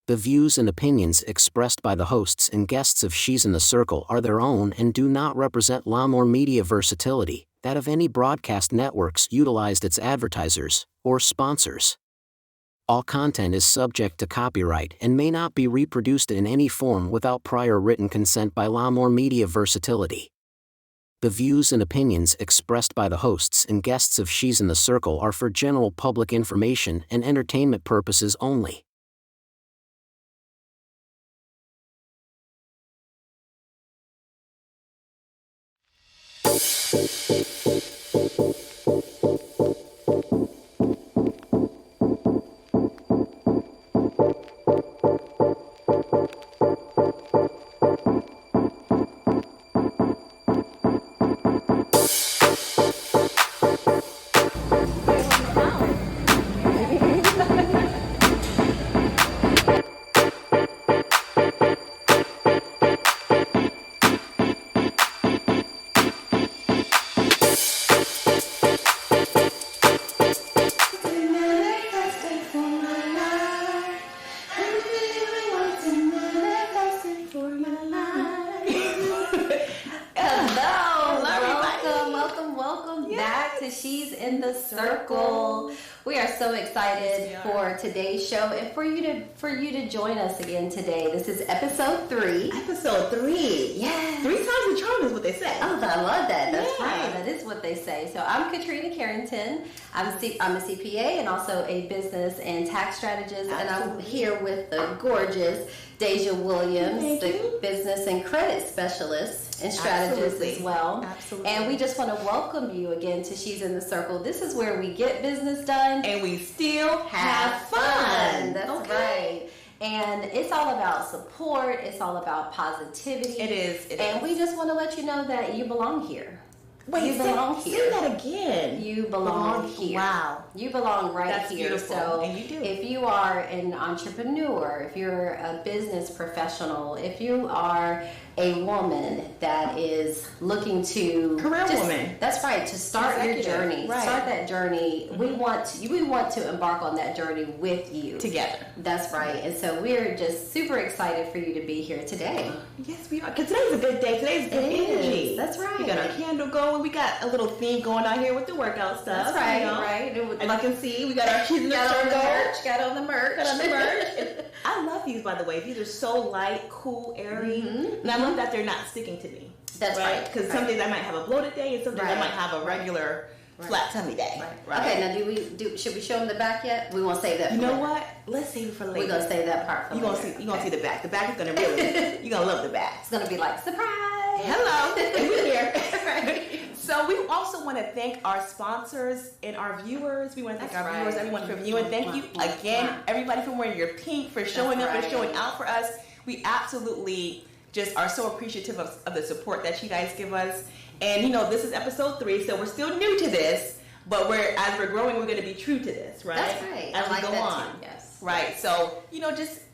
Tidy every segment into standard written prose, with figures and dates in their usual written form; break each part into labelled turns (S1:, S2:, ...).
S1: The views and opinions expressed by the hosts and guests of She's in the Circle are their own and do not represent LMV Media Versatility, that of any broadcast networks utilized its advertisers or sponsors. All content is subject to copyright and may not be reproduced in any form without prior written consent by LMV Media Versatility. The views and opinions expressed by the hosts and guests of She's in the Circle are for general public information and entertainment purposes only.
S2: Today's show and for you to join us again today. This is episode 3.
S3: Episode 3.
S2: Yeah.
S3: 3 times the charm is what they say.
S2: Oh, I love that. That's right. That is what they say. So I'm Katrina Carrington. I'm a CPA and also a business and tax strategist. Absolutely. And I'm here with the gorgeous Deja Williams, the business and credit specialist and strategist as well.
S3: Absolutely.
S2: And we just want to welcome you again to She's in the Circle. This is where we get business done.
S3: And we still have fun.
S2: That's right. And it's all about support. It's all about positivity.
S3: It is.
S2: And we just want to let you know that you belong here.
S3: Wait,
S2: you belong here.
S3: Say that again.
S2: You belong here.
S3: Wow.
S2: You belong right
S3: That's
S2: here.
S3: Beautiful.
S2: So
S3: and you do.
S2: If you are an entrepreneur, if you're a business professional, if you are a woman that is looking to
S3: woman.
S2: That's right, to start your journey.
S3: Right.
S2: Start that journey. Mm-hmm. We want to embark on that journey with you.
S3: Together.
S2: That's right. And so we're just super excited for you to be here today.
S3: Yes, we are. Because today's a good day. Today's good energy.
S2: That's right.
S3: We got our candle going. We got a little theme going on here with the workout stuff.
S2: That's right,
S3: right. As you can see, we got our She's in the Circle.
S2: Got on the merch.
S3: I love these, by the way. These are so light, cool, airy. Mm-hmm. And I love that they're not sticking to me.
S2: That's right.
S3: Because some days I might have a bloated day and some days I might have a regular flat tummy day.
S2: Right. Okay, now should we show them the back yet? We won't save that.
S3: You know what? Let's save it for later.
S2: We're gonna save that part for later.
S3: You're gonna see the back. The back is gonna really you're gonna love the back.
S2: It's gonna be like surprise.
S3: Hello. And we're here. Right. So we also want to thank our sponsors and our viewers. We want to thank our viewers, everyone for viewing. Thank you again, everybody for wearing your pink, for showing up and showing out for us. We absolutely just are so appreciative of the support that you guys give us. And this is episode 3, so we're still new to this, but as we're growing, we're going to be true to this, right?
S2: That's right.
S3: As we go on.
S2: Too. Yes.
S3: Right. So,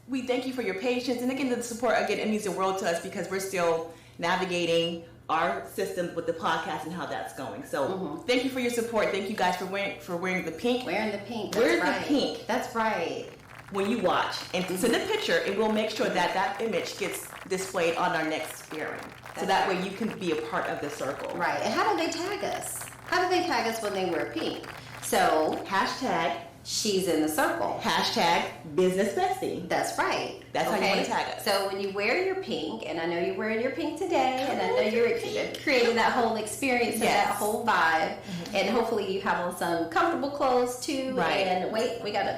S3: we thank you for your patience. And again, the support, it means the world to us because we're still navigating our systems with the podcast and how that's going. So thank you for your support. Thank you guys for wearing the pink.
S2: Wearing the pink.
S3: Wearing the pink.
S2: That's right.
S3: When you watch and send a picture, and we'll make sure that image gets displayed on our next airing. So that way you can be a part of the circle.
S2: Right. And how do they tag us? How do they tag us when they wear pink? So
S3: hashtag
S2: She's in the Circle.
S3: Hashtag business bestie.
S2: That's right.
S3: That's how you want to tag us.
S2: So when you wear your pink, and I know you're wearing your pink today, and I know you're creating that whole experience and that whole vibe, and hopefully you have on some comfortable clothes too.
S3: Right.
S2: And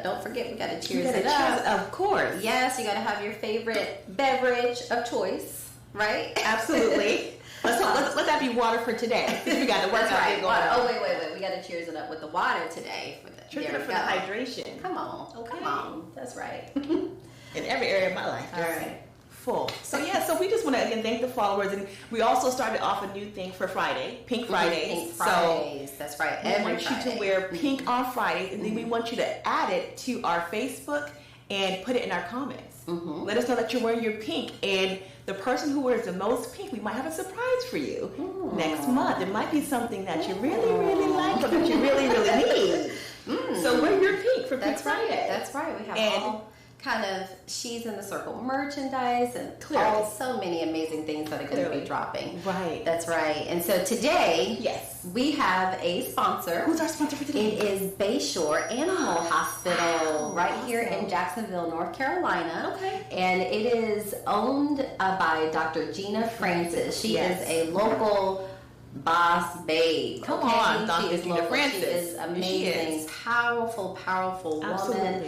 S2: don't forget, we gotta cheers it up.
S3: Of course.
S2: Yes, you gotta have your favorite beverage of choice, right?
S3: Absolutely. Let that be water for today. We got the workout going on.
S2: Oh, wait. We got to cheers it up with the water today.
S3: Cheers it up for the hydration.
S2: Come on. Okay. Come on. That's right.
S3: In every area of my life.
S2: All right.
S3: Full. So we just want to again thank the followers, and we also started off a new thing for Friday, Pink Fridays.
S2: Pink Fridays. That's right.
S3: We want you to wear pink on Fridays, and then we want you to add it to our Facebook and put it in our comments. Let us know that you're wearing your pink, and the person who wears the most pink, we might have a surprise for you next month. It might be something that you really, really like, or that you really, really need. So wear your pink for Pink Friday.
S2: That's right. We have all kind of She's in the Circle merchandise and so many amazing things that are going to be dropping.
S3: Right.
S2: That's right. And so today, we have a sponsor.
S3: Who's our sponsor for today?
S2: It is Bayshore Animal Hospital here in Jacksonville, North Carolina.
S3: Okay.
S2: And it is owned by Dr. Gina Francis. She is a local boss babe.
S3: Come on, Dr. Gina Francis.
S2: She is amazing, powerful woman.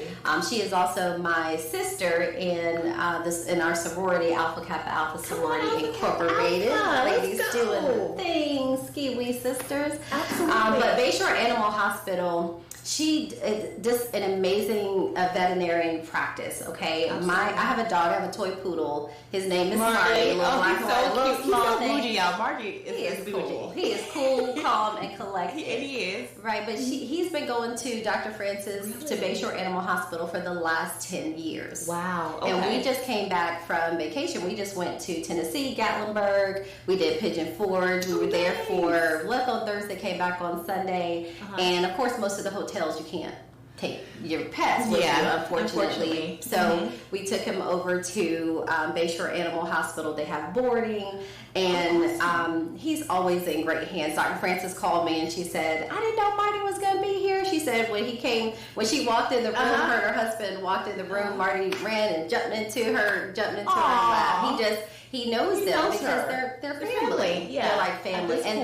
S2: She is also my sister in our sorority, Alpha Kappa Alpha Sorority Incorporated. Ladies doing things, Ski-Wee sisters.
S3: Absolutely.
S2: But Bayshore Animal Hospital, she is just an amazing veterinarian practice. Okay, I have a dog. I have a toy poodle. His name is Marty.
S3: He's so cute. He's so bougie, y'all. Marty is
S2: cool. He is cool, calm, and collected.
S3: He is.
S2: Right, but he's been going to Dr. Francis to Bayshore Animal Hospital for the last 10 years.
S3: Wow. Okay.
S2: And we just came back from vacation. We just went to Tennessee, Gatlinburg. We did Pigeon Forge. We were there left on Thursday, came back on Sunday. And of course, most of the hotels you can't take your pets with you, unfortunately. So we took him over to Bayshore Animal Hospital. They have boarding, and he's always in great hands. Dr. Francis called me and she said, I didn't know Marty was going to be here. She said when she walked in the room, her and her husband walked in the room, Marty ran and jumped into her lap. He knows them because they're family.
S3: Yeah.
S2: They're like family. And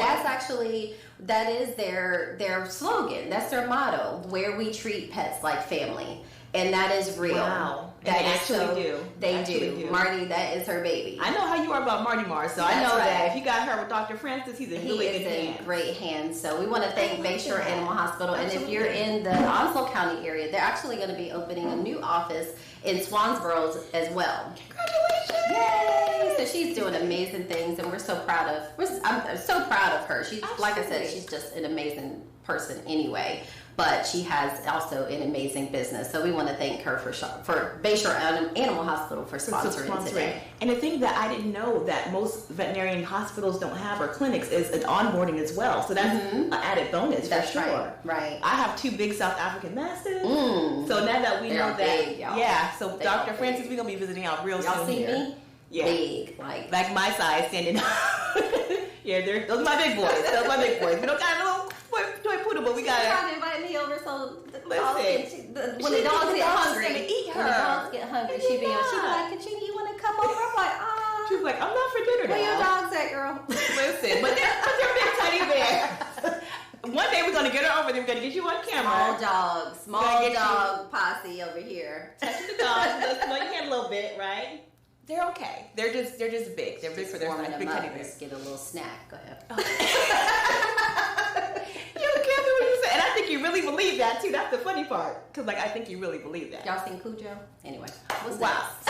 S2: that is their slogan. That's their motto, where we treat pets like family. And that is real.
S3: Wow. They actually do.
S2: They do. Marty, that is her baby.
S3: I know how you are about Marty Mars, so I know that if you got her with Dr. Francis, he's in really good hands.
S2: In great hands. So we want to thank Bayshore Animal Hospital. And if you're in the Onslow County area, they're actually going to be opening a new office in Swansboro as well.
S3: Congratulations!
S2: Yay! So she's doing amazing things, and I'm so proud of her. She's like I said, she's just an amazing person anyway. But she has also an amazing business. So we want to thank her for Bayshore Animal Hospital for sponsoring today.
S3: And the thing that I didn't know that most veterinarian hospitals don't have or clinics is an onboarding as well. So that's an added bonus for sure.
S2: Right.
S3: I have 2 big South African Mastiffs. So now that we know that,
S2: big,
S3: so Dr. Francis, we're going to be visiting out real soon.
S2: Y'all see
S3: here.
S2: me?
S3: Yeah.
S2: Big.
S3: Like my size standing up. Those are my big boys. We don't got a little toy poodle, but we got
S2: trying to invite me over so when
S3: the dogs get hungry,
S2: when the dogs get hungry, she be like, Katrina, you want to come over? I'm like,
S3: she's like, I'm not for dinner now.
S2: Where your dogs at, girl?
S3: Listen, but they're big teddy bears. One day we're gonna get her over there. We're gonna get you on camera.
S2: Small dog posse over here.
S3: Touching the dogs. Let's know your hand a little bit, right? They're okay. They're just big. They're big for their size. Big teddy bears.
S2: Get a little snack. Go ahead.
S3: You can't do what you say. And I think you really believe that too. That's the funny part. Because I think you really believe that.
S2: Y'all seen Cujo? Anyway. What's
S3: next?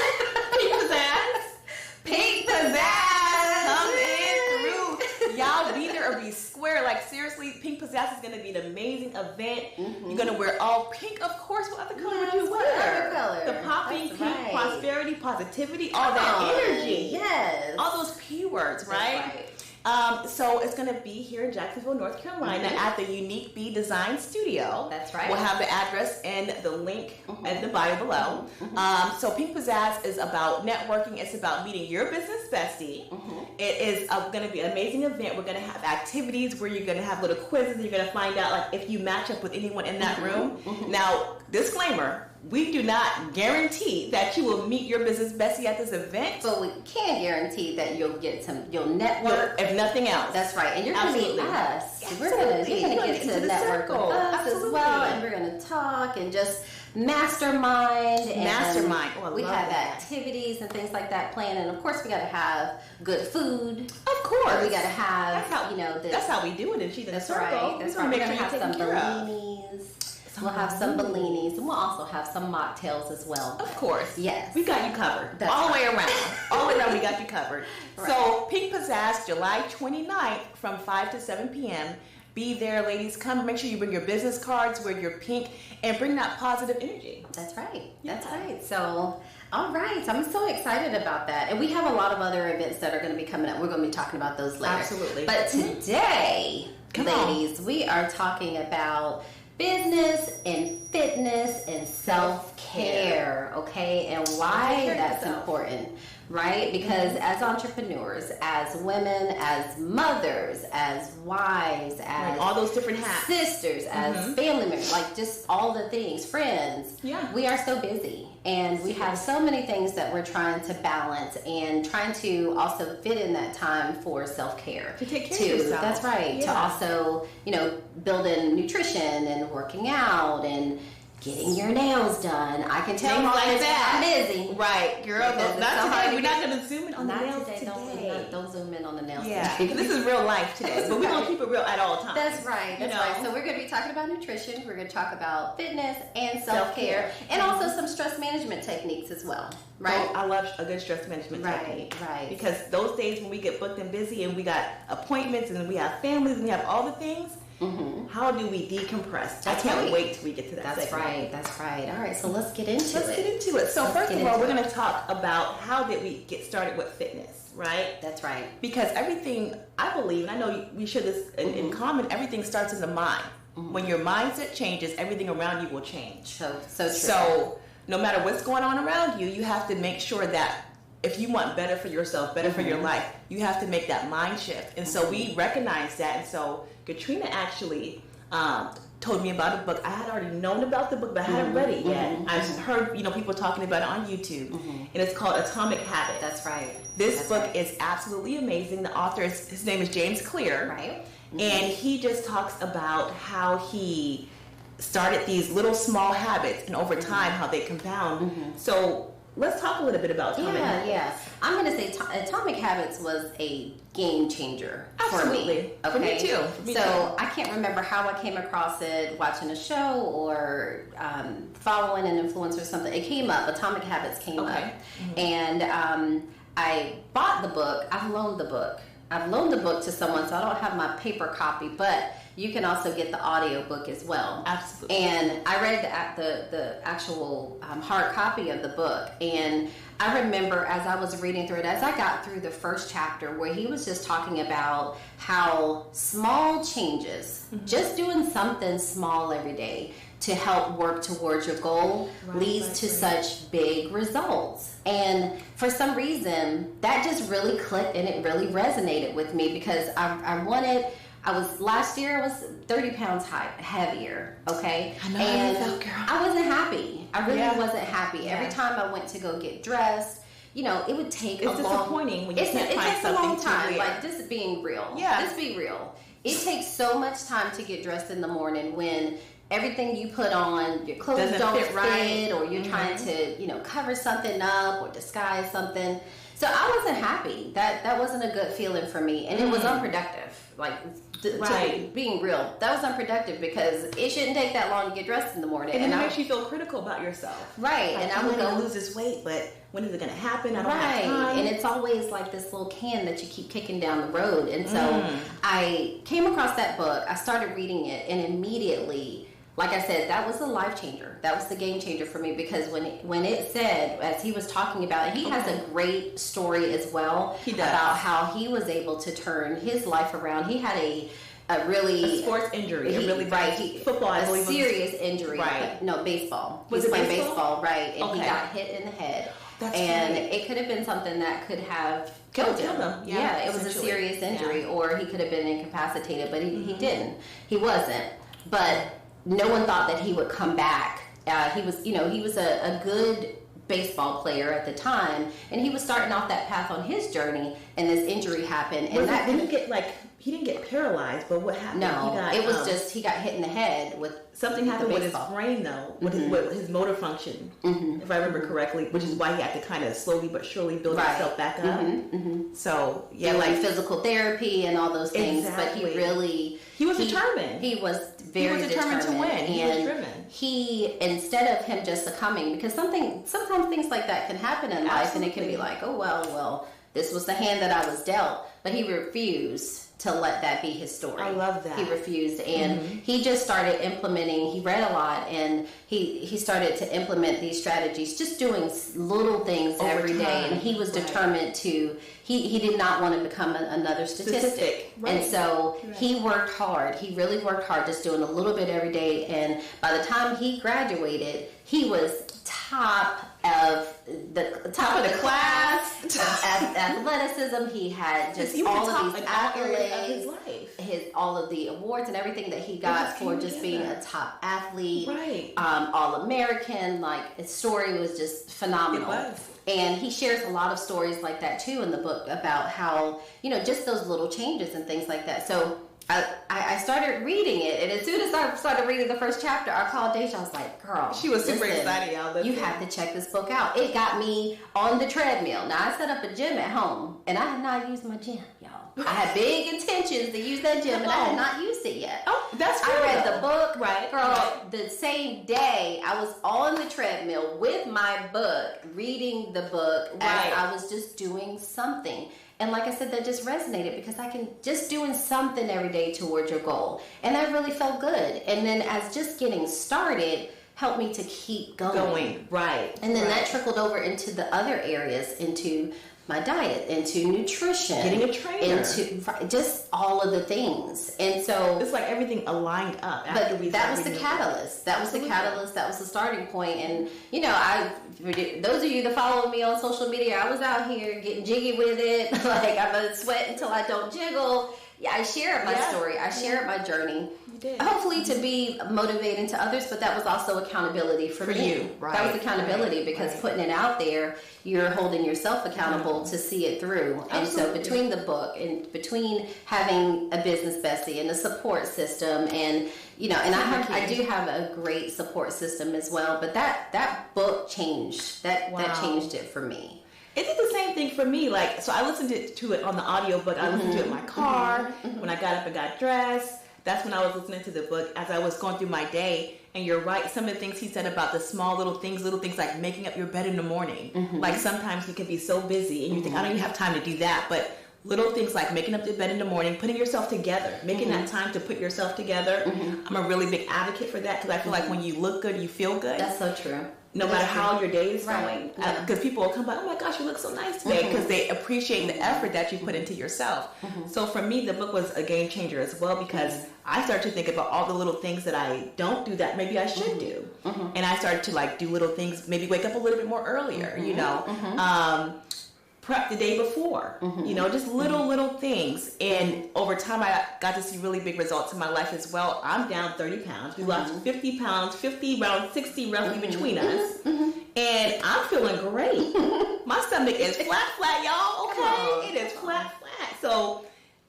S3: Pink Pizzazz.
S2: Pink Pizzazz.
S3: Come in through. Y'all be there or be square. Seriously, Pink Pizzazz is going to be an amazing event. You're going to wear all pink. Of course, what other color would you wear?
S2: Color.
S3: The popping pink, prosperity, positivity, all that energy.
S2: Yes.
S3: All those P words, right? So it's going to be here in Jacksonville, North Carolina at the Unique Bee Design Studio.
S2: That's right.
S3: We'll have the address and the link in the bio below. So Pink Pizzazz is about networking. It's about meeting your business bestie. It is going to be an amazing event. We're going to have activities where you're going to have little quizzes. You're going to find out if you match up with anyone in that room. Now, disclaimer. We do not guarantee that you will meet your business bestie at this event.
S2: But we can guarantee that you'll network.
S3: If nothing else.
S2: That's right. And you're going to meet us.
S3: Yes,
S2: you're going to get to network with us as well. And we're going to talk and just mastermind.
S3: Oh,
S2: we have activities and things like that planned. And of course, we got to have good food.
S3: Of course.
S2: We got to have,
S3: that's how we do it in She's in the Circle.
S2: Right. That's right. We're going to have some bellinis. We'll have some bellinis, and we'll also have some mocktails as well.
S3: Of course.
S2: Yes.
S3: We got you covered. All the way around. All the way around, we got you covered. Right. So, Pink Pizzazz, July 29th from 5 to 7 p.m. Be there, ladies. Come. Make sure you bring your business cards, wear your pink, and bring that positive energy.
S2: That's right. That's right. So, all right. I'm so excited about that. And we have a lot of other events that are going to be coming up. We're going to be talking about those later.
S3: Absolutely.
S2: But today, ladies, we are talking about business and fitness and self-care, okay? And why that's important, right? Because as entrepreneurs, as women, as mothers, as wives, as
S3: all those different hats,
S2: sisters, as family members, like just all the things, friends, we are so busy. And we have so many things that we're trying to balance and trying to also fit in that time for self-care.
S3: To take care of yourself.
S2: That's right. To also, build in nutrition and working out and getting your nails done. I can tell
S3: like that.
S2: I'm busy.
S3: Right, girl. Not today. We're not going to zoom in on the nails today.
S2: Don't zoom in on the nails
S3: today.
S2: today.
S3: This is real life today. But we're going to keep it real at all times.
S2: That's right. That's right. So we're going to be talking about nutrition. We're going to talk about fitness and self-care. And also some stress management techniques as well. Right?
S3: I love a good stress management technique.
S2: Right.
S3: Because those days when we get booked and busy and we got appointments and we have families and we have all the things, how do we decompress? I can't wait till we get to that segment.
S2: That's right. All right, so let's get into it.
S3: So first of all, we're going to talk about how did we get started with fitness, right?
S2: That's right.
S3: Because everything, I believe, and I know we share this in common, everything starts in the mind. When your mindset changes, everything around you will change.
S2: So true.
S3: So no matter what's going on around you, you have to make sure that if you want better for yourself, better for your life, you have to make that mind shift. And so we recognize that. And so Katrina actually told me about a book. I had already known about the book, but I hadn't read it yet. I've heard people talking about it on YouTube, and it's called Atomic Habits.
S2: That's right.
S3: This book is absolutely amazing. The author his name is James Clear,
S2: right?
S3: And he just talks about how he started these little small habits, and over time how they compound. So let's talk a little bit about Atomic Habits.
S2: Yeah. I'm going to say Atomic Habits was a game changer for me. Okay?
S3: For me too.
S2: So I can't remember how I came across it, watching a show or following an influencer or something. It came up. Atomic Habits came up. And I bought the book. I've loaned the book. I've loaned the book to someone, so I don't have my paper copy, but you can also get the audio book as well.
S3: Absolutely.
S2: And I read the actual hard copy of the book, and I remember as I was reading through it, as I got through the first chapter where he was just talking about how small changes, just doing something small every day to help work towards your goal leads to such big results. And for some reason, that just really clicked and it really resonated with me because last year I was 30 pounds heavier, okay?
S3: I know how you felt, girl.
S2: I wasn't happy. I really wasn't happy. Yeah. Every time I went to go get dressed, it would take
S3: it's disappointing when you can't find something
S2: to wear. It takes a long time.
S3: To wear.
S2: Like, just being real.
S3: Yeah.
S2: Just be real. It takes so much time to get dressed in the morning when everything you put on, your clothes don't fit right, or you're trying to, cover something up or disguise something. So I wasn't happy. That wasn't a good feeling for me, and it was unproductive. Like, being real, that was unproductive because it shouldn't take that long to get dressed in the morning.
S3: And it makes you feel critical about yourself.
S2: Right.
S3: Like,
S2: and I would
S3: go lose this weight, but when is it going to happen? I don't have time.
S2: And it's always like this little can that you keep kicking down the road. And so I came across that book. I started reading it, and immediately, like I said, that was the life changer. That was the game changer for me because when it said, as he was talking about it, he has a great story as well about how he was able to turn his life around. He had a
S3: sports injury, football,
S2: a serious injury.
S3: Right.
S2: No, baseball.
S3: Was
S2: he was
S3: it
S2: playing baseball, right? And
S3: okay.
S2: he got hit in the head.
S3: That's
S2: and
S3: right.
S2: it could have been something that could have killed him.
S3: Yeah,
S2: it was a serious injury, or he could have been incapacitated, but he didn't. He wasn't. But no one thought that he would come back. He was a good baseball player at the time, and he was starting off that path on his journey, and this injury happened. And
S3: he didn't get paralyzed, but what happened?
S2: No, it was just he got hit in the head with
S3: something happened with his brain, though, with his motor function, if I remember correctly, which is why he had to kind of slowly but surely build himself back up. So
S2: like physical therapy and all those things,
S3: exactly.
S2: But
S3: he was determined.
S2: He was very determined
S3: to win. He was driven.
S2: He, instead of him just succumbing, because sometimes things like that can happen in life, and it can be like, oh well, This was the hand that I was dealt. But he refused to let that be his story.
S3: I love that.
S2: He refused, and he just started implementing. He read a lot, and he started to implement these strategies, just doing little things
S3: Over
S2: every day.
S3: time.
S2: And he was determined to. He did not want to become another statistic.
S3: Right.
S2: And so he worked hard. He really worked hard, just doing a little bit every day. And by the time he graduated, he was top of the class. Athleticism. He had just all of these accolades, all of the awards and everything that he got for just being a top athlete, All-American. Like, his story was just phenomenal.
S3: It was.
S2: And he shares a lot of stories like that too in the book about how, just those little changes and things like that. So I started reading it, and as soon as I started reading the first chapter, I called Deja. I was like, girl,
S3: she was super excited, y'all.
S2: You have to check this book out. It got me on the treadmill. Now, I set up a gym at home, and I had not used my gym, y'all. I had big intentions to use that gym, and I had not used it yet.
S3: Oh, that's good.
S2: I read the book, girl.
S3: Right.
S2: The same day, I was on the treadmill with my book, reading the book, as I was just doing something. And like I said, that just resonated because I can just doing something every day towards your goal. And that really felt good. And then as just getting started helped me to keep going.
S3: Right.
S2: And then that trickled over into the other areas, into my diet, into nutrition,
S3: getting a trainer,
S2: into just all of the those. And so
S3: it's like everything aligned up.
S2: But that was the catalyst. That was the catalyst. That was the starting point. And those of you that follow me on social media, I was out here getting jiggy with it. Like, I'm gonna sweat until I don't jiggle. Yeah, I shared my story. I shared my journey.
S3: You did.
S2: Hopefully to be motivating to others, but that was also accountability for me.
S3: You. Right.
S2: That was accountability because putting it out there, you're holding yourself accountable to see it through.
S3: Absolutely.
S2: And so between the book and between having a business bestie and a support system, and I do have a great support system as well. But that book changed. That changed it for me.
S3: It did the same thing for me. Like, so I listened to it on the audiobook. I listened to it in my car. When I got up and got dressed, that's when I was listening to the book as I was going through my day. And you're right, some of the things he said about the small little things like making up your bed in the morning. Like, sometimes you can be so busy and you think, I don't even have time to do that. But little things like making up your bed in the morning, putting yourself together, making that time to put yourself together. I'm a really big advocate for that because I feel like when you look good, you feel good.
S2: That's so true.
S3: No matter how your day is going. Because people will come by, oh my gosh, you look so nice today. Because they appreciate the effort that you put into yourself. So for me, the book was a game changer as well because I started to think about all the little things that I don't do that maybe I should do. And I started to do little things, maybe wake up a little bit more earlier, prep the day before, just little things. And over time, I got to see really big results in my life as well. I'm down 30 pounds. We lost 50 pounds, 50, around 60 roughly between us. And I'm feeling great. My stomach is flat, y'all, okay? It is flat. So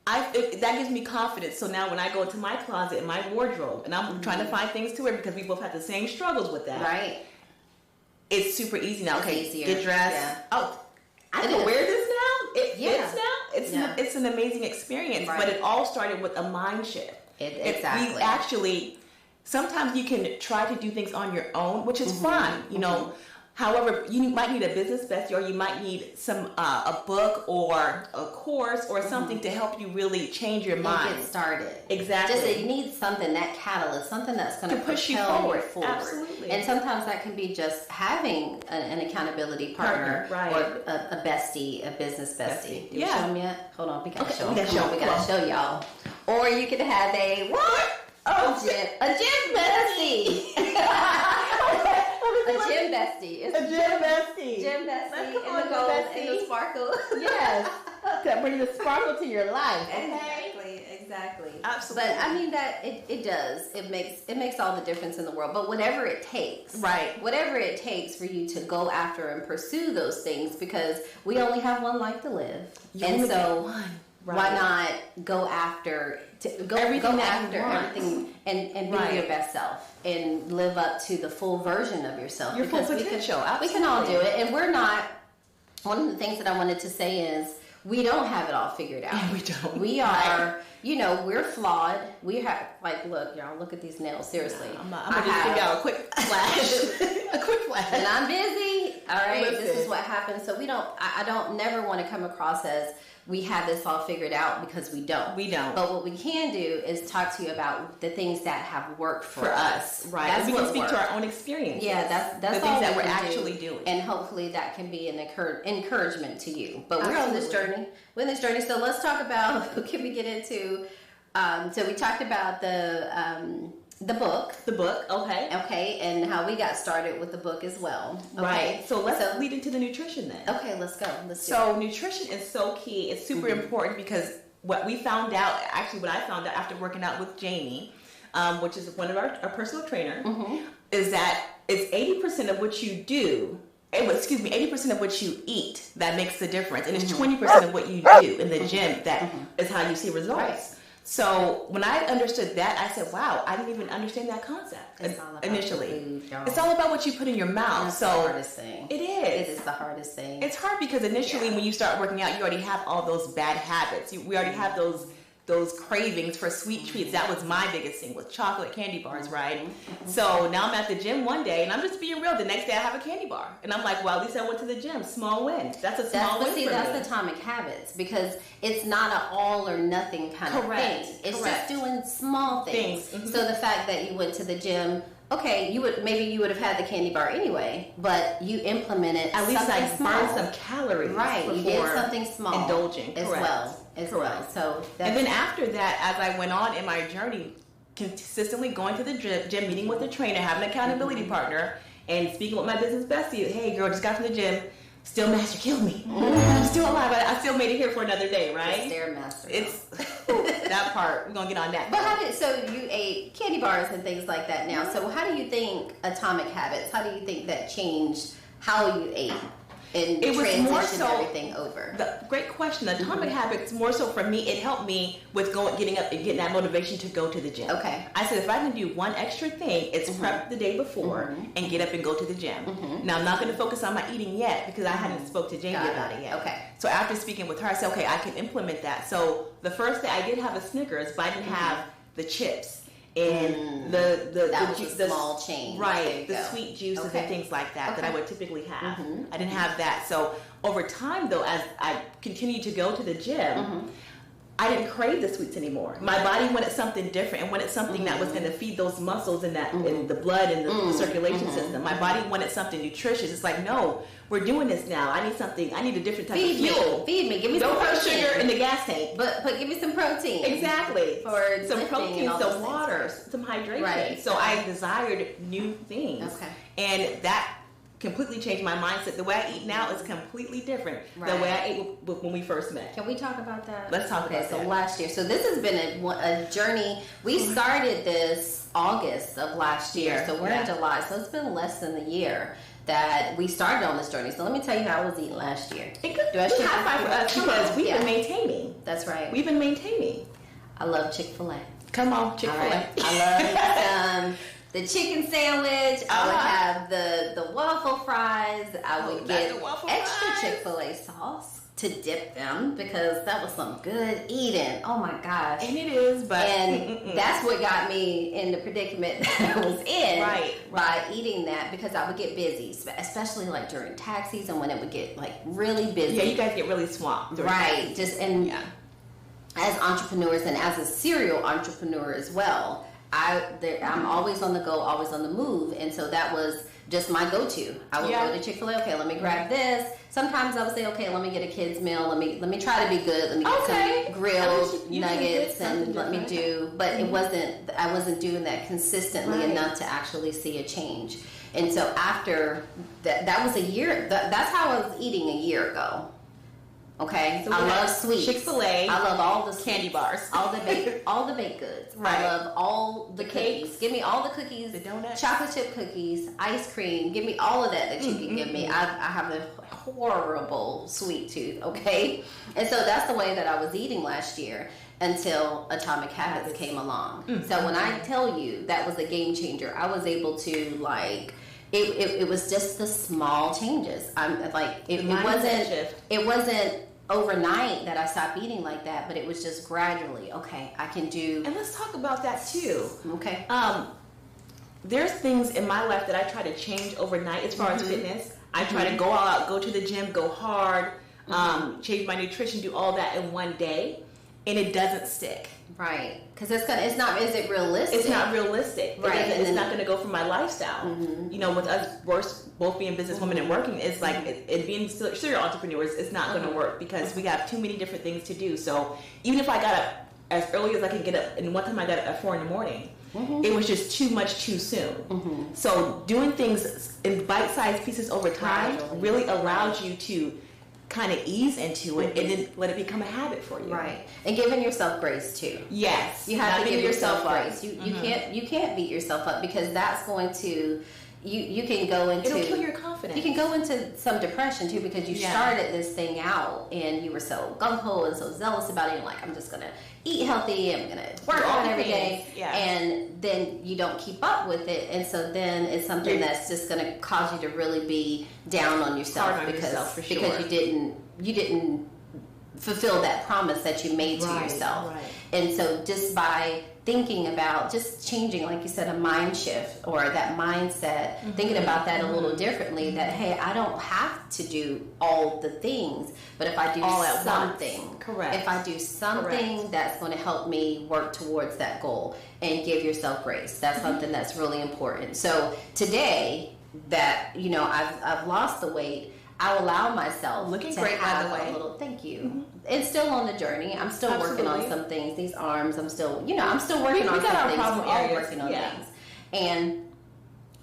S3: that gives me confidence. So now when I go into my closet and my wardrobe, and I'm trying to find things to wear because we both had the same struggles with that.
S2: Right.
S3: It's super easy now.
S2: It's easier.
S3: Get dressed.
S2: Yeah.
S3: Oh, I can wear this now. It fits now. It's an amazing experience, but it all started with a mind shift.
S2: Exactly.
S3: Sometimes you can try to do things on your own, which is fine, However, you might need a business bestie, or you might need a book or a course or something to help you really change your mind.
S2: And get started.
S3: Exactly.
S2: Just you need something, that catalyst, something that's going to
S3: push you
S2: forward.
S3: Absolutely.
S2: And sometimes that can be just having an accountability partner or a bestie, a business bestie. Did we show them yet? Hold on, we got to show them. We got to show y'all. Or you could have a gym bestie. A gym bestie. It's
S3: a gym bestie.
S2: Gym bestie in the gold, in the sparkle.
S3: Yes. To bring the sparkle to your life.
S2: Okay? Exactly.
S3: Absolutely.
S2: But I mean that it does. It makes all the difference in the world. But whatever it takes.
S3: Right.
S2: Whatever it takes for you to go after and pursue those things, because we only have one life to live. Why not go after everything and be your best self and live up to the full version of yourself.
S3: Your full potential.
S2: We can all do it, and we're not. One of the things that I wanted to say is we don't have it all figured out.
S3: Yeah, we don't.
S2: We are, we're flawed. We have, look, y'all, look at these nails. Seriously,
S3: I'm gonna just give y'all a quick flash. A quick flash.
S2: And I'm busy. All right.
S3: Listen.
S2: This is what happens. So I don't never want to come across as we have this all figured out, because we don't.
S3: We don't.
S2: But what we can do is talk to you about the things that have worked for us.
S3: Right.
S2: That's
S3: we
S2: what
S3: can speak
S2: works.
S3: to our own experience.
S2: Yeah, that's
S3: the
S2: all
S3: things that
S2: we
S3: we're
S2: can
S3: actually
S2: do.
S3: doing.
S2: And hopefully that can be an encouragement to you. But we're
S3: Absolutely.
S2: on this journey. We're in this journey. So let's talk about, can we get into, so we talked about the book.
S3: The book, okay.
S2: Okay, and how we got started with the book as well. Okay.
S3: Right. So let's lead into the nutrition then.
S2: Okay, let's go. Let's do
S3: So nutrition is so key. It's super
S2: Mm-hmm.
S3: important because what we found out, actually what I found out after working out with Jamie, which is one of our personal trainer,
S2: Mm-hmm.
S3: is that it's 80% of what you do, 80% of what you eat that makes the difference. And it's
S2: Mm-hmm.
S3: 20% of what you do in the gym that is how you see results.
S2: Right.
S3: So when I understood that, I said, wow, I didn't even understand that concept
S2: It's all about
S3: initially.
S2: the food, y'all.
S3: It's all about what you put in your mouth.
S2: That's
S3: So
S2: the hardest thing.
S3: it is.
S2: It is the hardest thing.
S3: It's hard because initially when you start working out, you already have all those bad habits. We already have those cravings for sweet treats. That was my biggest thing with chocolate candy bars, right? So now I'm at the gym one day and I'm just being real. The next day I have a candy bar. And I'm like, well, at least I went to the gym. Small win. That's a small win for me.
S2: That's Atomic Habits, because it's not an all or nothing kind of
S3: Correct.
S2: thing. It's
S3: Correct.
S2: just doing small things.
S3: Things. Mhm.
S2: So the fact that you went to the gym, okay, you would have had the candy bar anyway, but you implemented
S3: At least I
S2: something
S3: burned
S2: small.
S3: some calories.
S2: Right, you did
S3: before
S2: something small,
S3: indulging.
S2: as
S3: Correct.
S2: well.
S3: Correct.
S2: So
S3: And then after that, as I went on in my journey, consistently going to the gym, meeting with a trainer, having an accountability partner, and speaking with my business bestie. Hey, girl, just got from the gym. Still master killed me. I'm still alive. I still made it here for another day, right?
S2: the Stairmaster.
S3: It's that part. We're gonna get on that.
S2: But so you ate candy bars and things like that now. So how do you think Atomic Habits, how do you think that changed how you ate and
S3: It was more
S2: transitioned
S3: so
S2: everything over?
S3: Great question. The Atomic Habits, more so for me, it helped me with getting up and getting that motivation to go to the gym.
S2: Okay.
S3: I said if I can do one extra thing, it's prep the day before and get up and go to the gym. Now I'm not going to focus on my eating yet because I hadn't spoke to Jamie about it yet.
S2: Okay.
S3: So after speaking with her, I said, okay, I can implement that. So the first day I did have a Snickers, but I didn't have the chips and
S2: that was a small change. There
S3: right?
S2: you
S3: The
S2: go.
S3: sweet juices
S2: Okay.
S3: and things like that that I would typically have.
S2: Mm-hmm.
S3: I didn't have that. So over time, though, as I continued to go to the gym,
S2: Mm-hmm.
S3: I didn't crave the sweets anymore. My body wanted something different and wanted something that was
S2: Mm-hmm.
S3: going to feed those muscles and that and the blood and the circulation system. My body wanted something nutritious. It's like, no, we're doing this now. I need something. I need a different type of fuel.
S2: Feed me. Give me
S3: Don't
S2: some
S3: put
S2: protein.
S3: sugar in the gas tank.
S2: But give me some protein.
S3: Exactly.
S2: For
S3: some
S2: lifting
S3: protein,
S2: and all those
S3: some
S2: things,
S3: water,
S2: right.
S3: some hydration.
S2: Right.
S3: So I desired new things.
S2: Okay.
S3: And that completely changed my mindset. The way I eat now is completely different
S2: Right.
S3: the way I ate when we first met.
S2: Can we talk about that?
S3: Let's talk about
S2: so
S3: that.
S2: last year. So this has been a journey. We started this August of last year. So we're in July. So it's been less than a year that we started on this journey. So let me tell you how I was eating last year.
S3: Good
S2: I
S3: high five for us
S2: Come
S3: because
S2: on.
S3: we've
S2: Yeah.
S3: been maintaining.
S2: That's right.
S3: We've been maintaining.
S2: I love Chick-fil-A.
S3: Come on, Chick-fil-A.
S2: All right. I love the chicken sandwich. I would have the waffle fries. I would get
S3: the waffle
S2: extra
S3: fries.
S2: Chick-fil-A sauce to dip them because that was some good eating. Oh my gosh.
S3: And it is, but
S2: And that's what got me in the predicament that I was in.
S3: Right.
S2: By eating that, because I would get busy, especially like during tax season when it would get like really busy.
S3: yeah, you guys get really swamped. during
S2: Right.
S3: that.
S2: Just and
S3: Yeah.
S2: as entrepreneurs and as a serial entrepreneur as well, I'm always on the go, always on the move, and so that was just my go-to. I would go to Chick-fil-A. Okay, let me grab this. Sometimes I would say, okay, let me get a kid's meal. Let me try to be good. Let me get some grilled
S3: You
S2: nuggets
S3: did
S2: and
S3: something
S2: let me
S3: different.
S2: do. But I wasn't doing that consistently
S3: Right.
S2: enough to actually see a change. And so after that was a year. That's how I was eating a year ago. Okay,
S3: So
S2: I
S3: we
S2: love
S3: have
S2: sweets.
S3: Chick-fil-A,
S2: I love all the
S3: candy bars.
S2: all the baked goods.
S3: Right.
S2: I love all the cookies.
S3: cakes.
S2: Give me all the cookies,
S3: The donuts.
S2: chocolate chip cookies, ice cream. Give me all of that you can give me. I have a horrible sweet tooth. Okay, and so that's the way that I was eating last year until Atomic Habits came along. So when I tell you that was a game changer, I was able to like. It was just the small changes. I'm like it wasn't overnight that I stopped eating like that, but it was just gradually. Okay, I can do.
S3: And let's talk about that too.
S2: Okay.
S3: There's things in my life that I try to change overnight as far as fitness. I try to go all out, go to the gym, go hard, change my nutrition, do all that in one day, and it doesn't stick.
S2: Right, because is it realistic?
S3: It's not realistic.
S2: Right.
S3: It's not going to go for my lifestyle. You know, with us both being businesswomen and working, it's like it being serial entrepreneurs, it's not going to work because we have too many different things to do. So even if I got up as early as I can get up, and one time I got up at 4 a.m, it was just too much too soon. So doing things in bite-sized pieces over time really allows you to kind of ease into it and then let it become a habit for you.
S2: Right. And giving yourself grace too.
S3: Yes.
S2: You have to give yourself grace. You can't beat yourself up because that's going to you can go into
S3: it'll kill your confidence.
S2: You can go into some depression too because you started this thing out and you were so gung-ho and so zealous about it. You're like, I'm just gonna eat healthy, I'm gonna work on every day, and then you don't keep up with it, and so then it's something that's just gonna cause you to really be down on yourself because you didn't fulfill that promise that you made to yourself. Right. And so just by thinking about just changing, like you said, a mind shift or that mindset, thinking about that a little differently, that hey, I don't have to do all the things, but if I do something, if I do something that's going to help me work towards that goal, and give yourself grace, that's something that's really important. So today that I've lost the weight, I allow myself
S3: looking
S2: to
S3: great,
S2: have
S3: by the way.
S2: a little. Thank you. It's still on the journey. I'm still working on some things. These arms, I'm still working on some things. We're all working on things,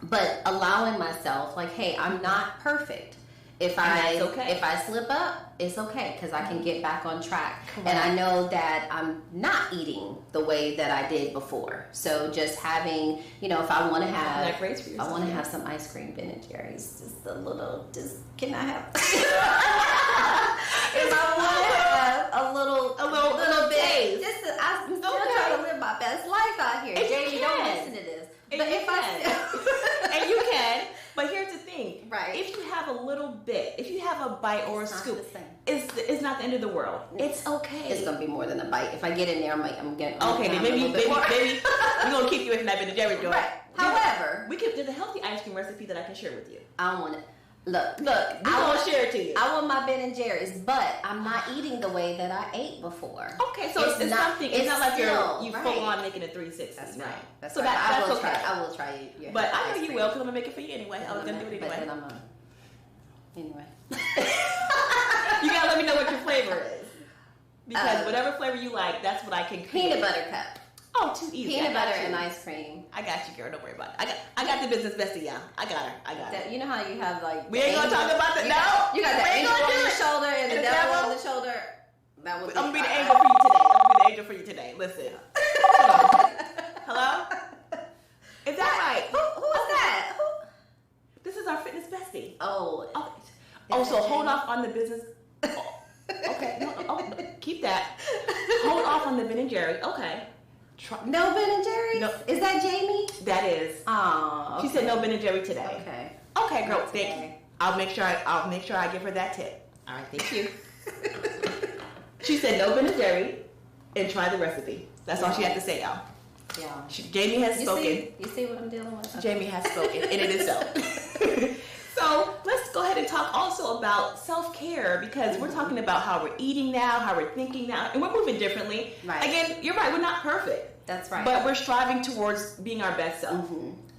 S2: but allowing myself, like, hey, I'm not perfect. If I slip up, it's okay because I can get back on track. Correct. And I know that I'm not eating the way that I did before. So just having, if I want to have, some ice cream, Ben & Jerry's, can I have? If I want to have a little bit, I'm still trying to live my best life out here. Jamie, don't listen to this.
S3: But and you can. But here's the thing,
S2: right?
S3: If you have a little bit, if you have a bite or a scoop, it's not the end of the world. It's okay.
S2: It's gonna be more than a bite. If I get in there, I'm getting.
S3: Okay, then maybe we're gonna keep you in that Ben & Jerry joint.
S2: Right. However,
S3: there's a healthy ice cream recipe that I can share with you.
S2: I don't want it. Look,
S3: I want to share it to you.
S2: I want my Ben & Jerry's, but I'm not eating the way that I ate before.
S3: Okay, so it's not like you full on making a 360.
S2: That's right. That's
S3: so
S2: right.
S3: that's okay.
S2: I will try your
S3: but I know you will because I'm gonna make it for you anyway. I was gonna do it anyway.
S2: But then anyway.
S3: You gotta let me know what your flavor is because whatever flavor you like, that's what I can create.
S2: Peanut butter cup.
S3: Oh, too easy.
S2: Peanut butter and ice cream.
S3: I got you, girl. Don't worry about it. I got the business bestie, y'all. I got her.
S2: You know how you have like...
S3: We ain't gonna talk about that. No.
S2: You got the angel on your shoulder and the devil on the shoulder.
S3: I'm gonna be the angel for you today. I'm gonna be the angel for you today. Listen. Hello? Is that right?
S2: Who is that?
S3: This is our fitness bestie.
S2: Oh.
S3: So hold off on the business... Okay. No, keep that. Hold off on the Ben & Jerry. Okay.
S2: No Ben & Jerry's? No. Is that Jamie?
S3: That is.
S2: Oh, okay.
S3: She said no Ben & Jerry today. Okay, girl. Thank you. I'll make sure I give her that tip. All right, thank you. She said no Ben & Jerry and try the recipe. That's all she had to say, y'all.
S2: Yeah.
S3: Jamie has spoken.
S2: You see what I'm dealing with? Okay.
S3: Jamie has spoken, and it is so. So let's go ahead and talk also about self-care because we're talking about how we're eating now, how we're thinking now, and we're moving differently.
S2: Right.
S3: Again, you're right. We're not perfect.
S2: That's right.
S3: But we're striving towards being our best self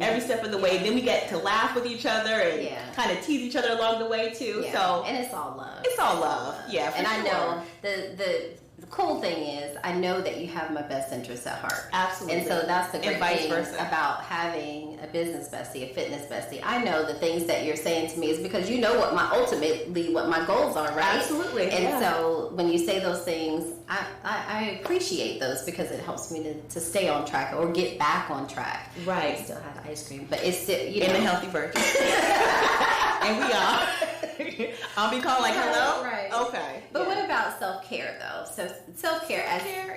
S3: every step of the way. Then we get to laugh with each other and kind of tease each other along the way too.
S2: Yeah.
S3: So
S2: and it's all love.
S3: It's all love. Yeah. For
S2: and
S3: sure.
S2: I know the cool thing is I know that you have my best interests at heart.
S3: Absolutely.
S2: And so that's the great thing
S3: versa.
S2: about having a business bestie, a fitness bestie. I know the things that you're saying to me is because you know what my goals are, right?
S3: Absolutely.
S2: And so when you say those things, I appreciate those because it helps me to stay on track or get back on track.
S3: Right.
S2: I still have ice cream, but it's still,
S3: in the healthy version. And we are. I'll be calling like, hello?
S2: Right.
S3: Okay.
S2: But what about self-care, though? So self-care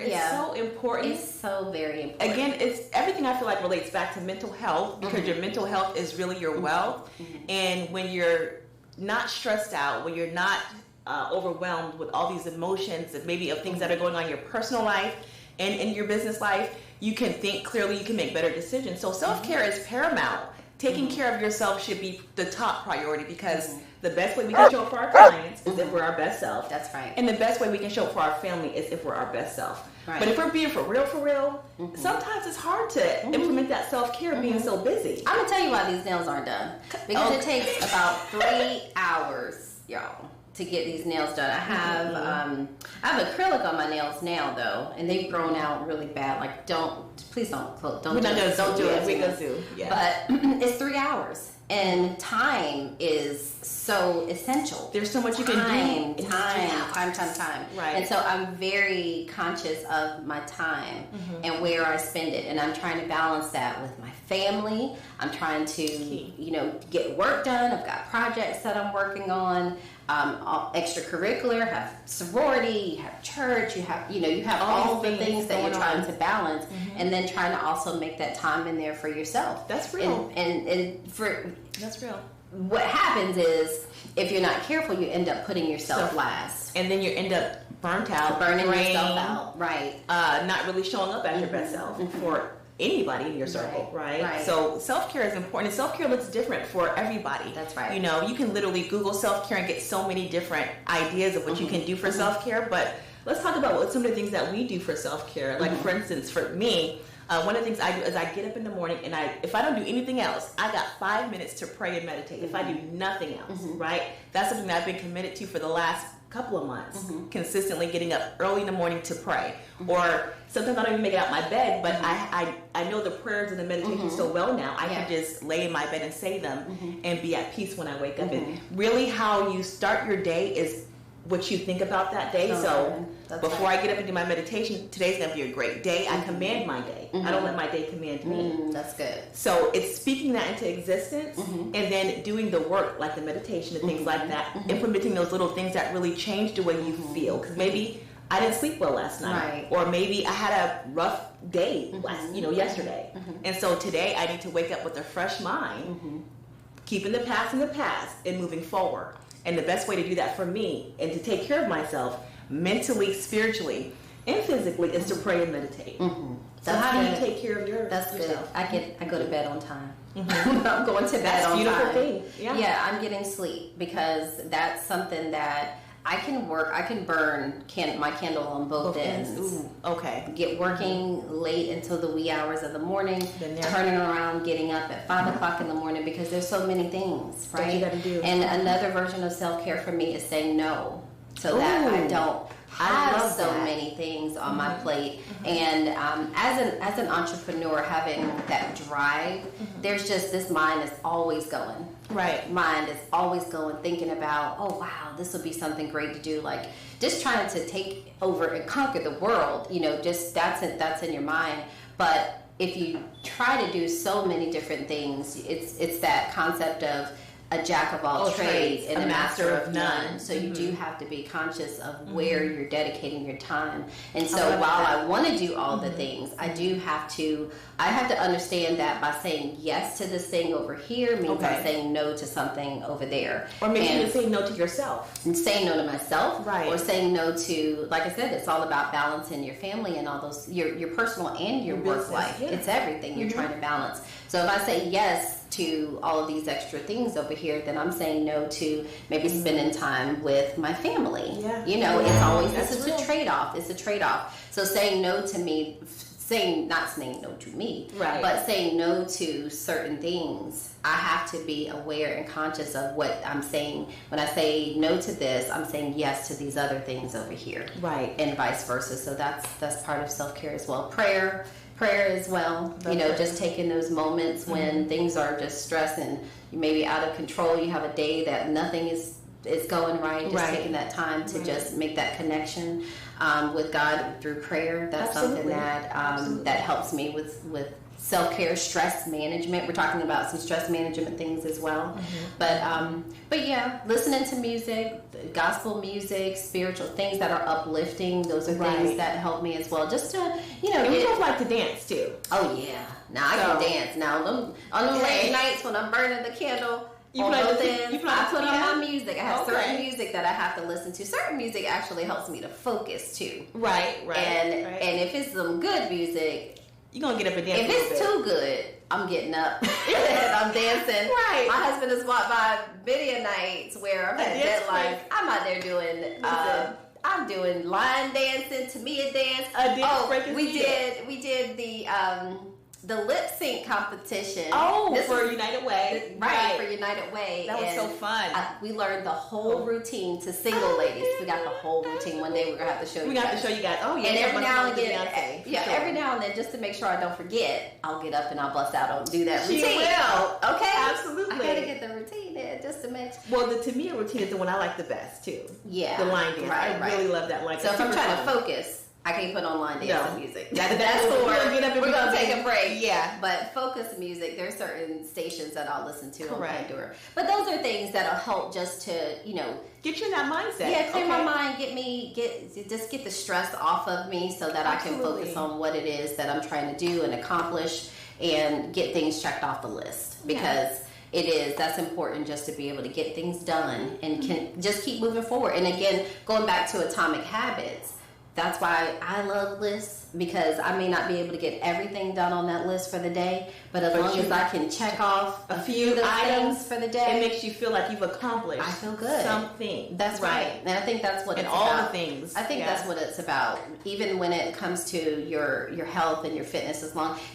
S3: is so important.
S2: It's so very important.
S3: Again, it's everything I feel like relates back to mental health because your mental health is really your wealth. And when you're not stressed out, when you're not overwhelmed with all these emotions and maybe of things that are going on in your personal life and in your business life, you can think clearly, you can make better decisions. So self-care is paramount taking care of yourself should be the top priority, because the best way we can show up for our clients is if we're our best self.
S2: That's right.
S3: And the best way we can show up for our family is if we're our best self.
S2: Right.
S3: But if we're being for real, sometimes it's hard to implement that self-care being so busy.
S2: I'm going to tell you why these nails aren't done. Because it takes about 3 hours, y'all, to get these nails done. I have acrylic on my nails now, though, and they've grown out really bad. Like, please don't do it.
S3: We're going to do. Yeah.
S2: But it's 3 hours. And time is so essential.
S3: There's so much you can do.
S2: Time.
S3: Right.
S2: And so I'm very conscious of my time and where I spend it. And I'm trying to balance that with my family. I'm trying to, get work done. I've got projects that I'm working on. Extracurricular, have sorority, you have church, you have all the things that you're trying to balance, and then trying to also make that time in there for yourself.
S3: That's real.
S2: That's real. What happens is, if you're not careful, you end up putting yourself last,
S3: and then you end up burning
S2: yourself out. Right.
S3: Not really showing up as your best self for anybody in your circle, right? So self-care is important, and self-care looks different for everybody.
S2: That's right.
S3: You can literally Google self-care and get so many different ideas of what you can do for self-care, but let's talk about what some of the things that we do for self-care. Like, for instance, for me, one of the things I do is I get up in the morning, and if I don't do anything else, I got 5 minutes to pray and meditate. If I do nothing else, right? That's something that I've been committed to for the last couple of months, consistently getting up early in the morning to pray. Or sometimes I don't even make it out my bed, but I know the prayers and the meditation so well now, I can just lay in my bed and say them and be at peace when I wake up. And really, how you start your day is what you think about that day. So before I get up and do my meditation, today's going to be a great day. I command my day. I don't let my day command me.
S2: That's good.
S3: So it's speaking that into existence and then doing the work, like the meditation and things like that, implementing those little things that really change the way you feel. Because maybe I didn't sleep well last night, or maybe I had a rough day yesterday. And so today I need to wake up with a fresh mind, keeping the past in the past and moving forward. And the best way to do that for me and to take care of myself mentally, spiritually, and physically is to pray and meditate. So how do you take care of yourself?
S2: Good. I go to bed on time. I'm going to bed on time. That's a beautiful thing. Yeah, I'm getting sleep, because that's something that I can burn my candle on both ends.
S3: Ooh, okay.
S2: Get working late until the wee hours of the morning, turning around, getting up at 5 o'clock in the morning, because there's so many things, right?
S3: That you gotta do.
S2: And another version of self-care for me is saying no, so that I don't have so many things on my plate. And as an entrepreneur, having that drive, there's just, this mind is always going.
S3: Right.
S2: Mind is always going, thinking about, oh wow, this will be something great to do. Like, just trying to take over and conquer the world. Just that's in your mind. But if you try to do so many different things, it's that concept of a jack of all trades and a master of none. So you do have to be conscious of where you're dedicating your time. And so while I want to do all the things, I have to understand that by saying yes to this thing over here means I'm saying no to something over there.
S3: Or maybe even saying no to yourself.
S2: And saying no to myself.
S3: Right.
S2: Or saying no to, like I said, it's all about balancing your family and all those, your personal and your work life. Yeah. It's everything you're trying to balance. So if I say yes to all of these extra things over here, then I'm saying no to maybe spending time with my family. Yeah. It's always, it's a trade-off. It's a trade-off. So saying no to me, not saying no to me,
S3: right,
S2: but saying no to certain things, I have to be aware and conscious of what I'm saying. When I say no to this, I'm saying yes to these other things over here.
S3: Right.
S2: And vice versa. So that's part of self-care as well. Prayer as well, just taking those moments when things are just stressing, you may be out of control, you have a day that nothing is going right, just taking that time to just make that connection with God through prayer. That's something that that helps me with self-care, stress management. We're talking about some stress management things as well. But yeah, listening to music, gospel music, spiritual things that are uplifting, those are things that help me as well. Just to,
S3: and you don't like to dance too.
S2: Oh yeah. Now I can dance. Now on the late nights when I'm burning the candle, I put on my music. I have certain music that I have to listen to. Certain music actually helps me to focus too.
S3: Right.
S2: And if it's some good music,
S3: you're going to get up and dance.
S2: If it's too good, I'm getting up and I'm dancing.
S3: Right.
S2: My husband has walked by many nights where I've had deadlines. I'm out there doing I'm doing line dancing, Tamia dance. We did the lip sync competition.
S3: For United Way.
S2: Right, for United Way.
S3: That was so fun.
S2: We learned the whole routine to single ladies. We got the whole routine. One day we're going to have to show you guys.
S3: We got to show you guys. Oh, yeah.
S2: And every now and again, every now and then, just to make sure I don't forget, I'll get up and I'll bust out and do that routine.
S3: She will.
S2: Okay?
S3: Absolutely.
S2: I got to get the routine in just to make sure.
S3: Well, the Tamia routine is the one I like the best, too.
S2: Yeah.
S3: The line dance. I really love that line.
S2: So if I'm trying to focus, I can't put on line dancing music. That's
S3: for
S2: we're gonna take a break.
S3: Yeah.
S2: But focus music, there's certain stations that I'll listen to on Pandora. But those are things that'll help just to,
S3: get you in that mindset.
S2: Yeah, clear my mind, get the stress off of me so that I can focus on what it is that I'm trying to do and accomplish and get things checked off the list. Because that's important just to be able to get things done and can just keep moving forward. And again, going back to Atomic Habits, that's why I love lists, because I may not be able to get everything done on that list for the day, but as long as I can check off
S3: a few items
S2: for the day,
S3: it makes you feel like you've accomplished
S2: I feel good.
S3: Something.
S2: That's right. And I think that's what it's
S3: all
S2: about.
S3: The things.
S2: I think that's what it's about. Even when it comes to your health and your fitness,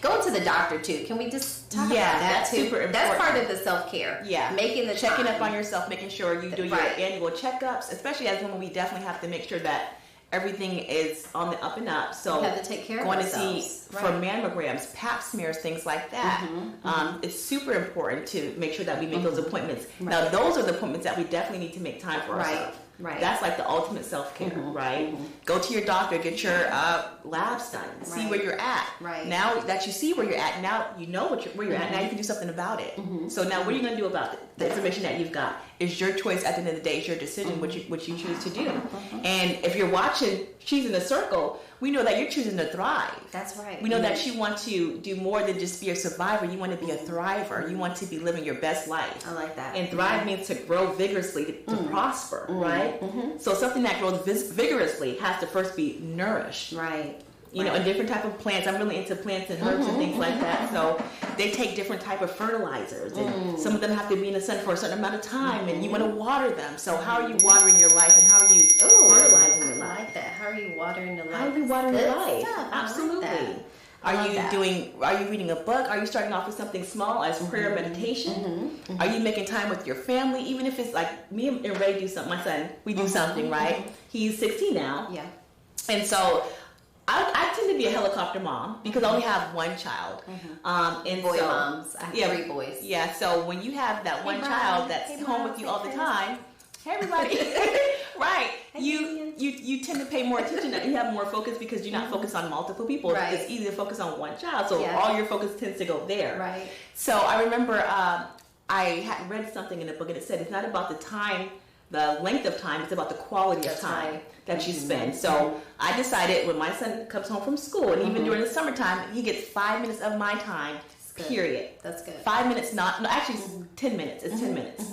S2: going to the doctor too. Can we just talk about that too?
S3: Super important.
S2: That's part of the self-care.
S3: Yeah. Checking up on yourself, making sure you do your annual checkups, especially as women, we definitely have to make sure that everything is on the up and up. So
S2: we have to take care of
S3: ourselves.
S2: Going
S3: to see for mammograms, pap smears, things like that. It's super important to make sure that we make those appointments. Now, those are the appointments that we definitely need to make time for ourselves.
S2: Right.
S3: That's like the ultimate self-care, right? Go to your doctor, get your labs done, see where you're at.
S2: Right.
S3: Now that you see where you're at, now you know where you're at. Now you can do something about it. So now, what are you going to do about it? The information that you've got is your choice. At the end of the day, it's your decision what you choose to do. And if you're watching She's in the Circle, we know that you're choosing to thrive.
S2: That's right.
S3: We know that you want to do more than just be a survivor. You want to be a thriver. You want to be living your best life.
S2: I like that.
S3: And thrive means to grow vigorously, to prosper, right? So something that grows vigorously has to first be nourished.
S2: Right.
S3: You know, and different type of plants. I'm really into plants and herbs and things like that. So they take different type of fertilizers, and some of them have to be in the sun for a certain amount of time, and you want to water them. So how are you watering your life, and how are you fertilizing your life?
S2: I like that. How are you watering your life?
S3: How are you watering your life? Absolutely.
S2: Like
S3: Are you reading a book? Are you starting off with something small as prayer, meditation? Are you making time with your family? Even if it's like me and Ray do something. My son, we do something, right? He's 16 now.
S2: Yeah.
S3: And so I tend to be a helicopter mom because I only have one child. And
S2: boy
S3: so,
S2: moms. I have 3 boys.
S3: Yeah, so when you have that one child that's home with you all the time, hey everybody, right? You tend to pay more attention. You have more focus because you're not focused on multiple people.
S2: Right.
S3: It's easy to focus on one child, so all your focus tends to go there.
S2: Right.
S3: So I remember I had read something in a book, and it said it's not about the length of time, it's about the quality of time that you spend. So I decided when my son comes home from school, and even during the summertime, he gets 5 minutes of my time, period.
S2: That's good.
S3: 5 minutes, actually 10 minutes. It's 10 minutes.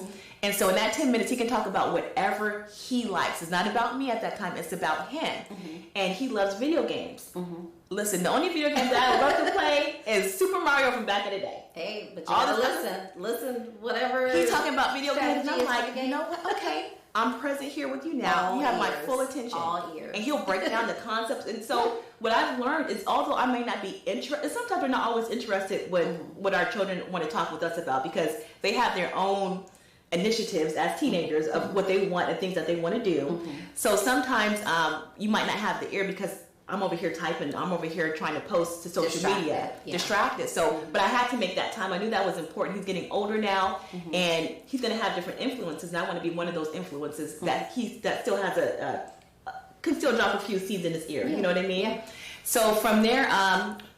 S3: And so in that 10 minutes, he can talk about whatever he likes. It's not about me at that time. It's about him. And he loves video games. Listen, the only video games that I love to play is Super Mario from back in the day.
S2: Hey, but you gotta listen, whatever.
S3: He's talking about video games, and I'm like,
S2: you know what?
S3: Okay, I'm present here with you now. You have my full attention.
S2: All ears.
S3: And he'll break down the concepts. And so what I've learned is, although I may not be interested, sometimes we're not always interested with what our children want to talk with us about, because they have their own initiatives as teenagers of what they want and things that they want to do. So sometimes you might not have the ear because I'm over here typing, I'm over here trying to post to social media, distracted. So, but I had to make that time. I knew that was important. He's getting older now, and he's going to have different influences, and I want to be one of those influences that still has can still drop a few seeds in his ear. You know what I mean? Yeah. So from there,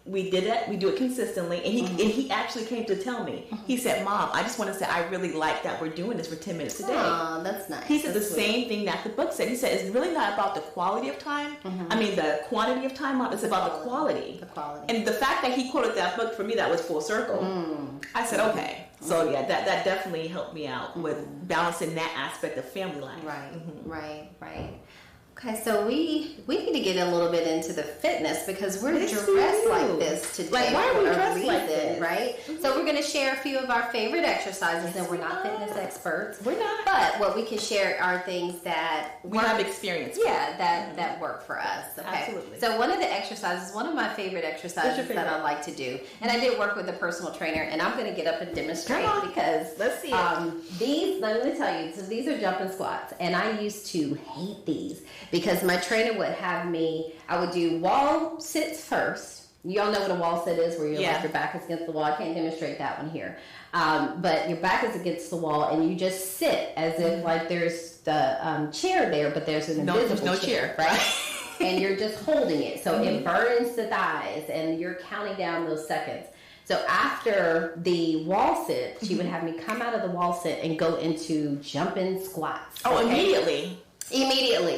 S3: we did it. We do it consistently, and he actually came to tell me. He said, "Mom, I just want to say I really like that we're doing this for 10 minutes a day."
S2: Oh, that's nice.
S3: He said the same thing that the book said. He said it's really not about the quality of time. I mean, the quantity of time. It's about the quality.
S2: The quality.
S3: And the fact that he quoted that book, for me, that was full circle. I said, okay. So yeah, that definitely helped me out with balancing that aspect of family life.
S2: Right. Okay, so we need to get a little bit into the fitness because we're dressed like this today.
S3: Like, why are we dressed like this?
S2: Right? Mm-hmm. So we're going to share a few of our favorite exercises, and we're not fitness experts.
S3: We're not.
S2: But what we can share are things that
S3: we have experience with.
S2: Yeah, that work for us. Okay.
S3: Absolutely.
S2: So one of the exercises, one of my favorite exercises that I like to do, and I did work with a personal trainer, and I'm going to get up and demonstrate because
S3: let's see
S2: these, let me tell you, so these are jumping squats, and I used to hate these. Because my trainer would have me, I would do wall sits first. You all know what a wall sit is, where you're like your back is against the wall. I can't demonstrate that one here. But your back is against the wall, and you just sit as if like there's the chair there, but there's an invisible chair, right? And you're just holding it. So it burns the thighs, and you're counting down those seconds. So after the wall sit, she would have me come out of the wall sit and go into jumping squats.
S3: Oh, okay? Immediately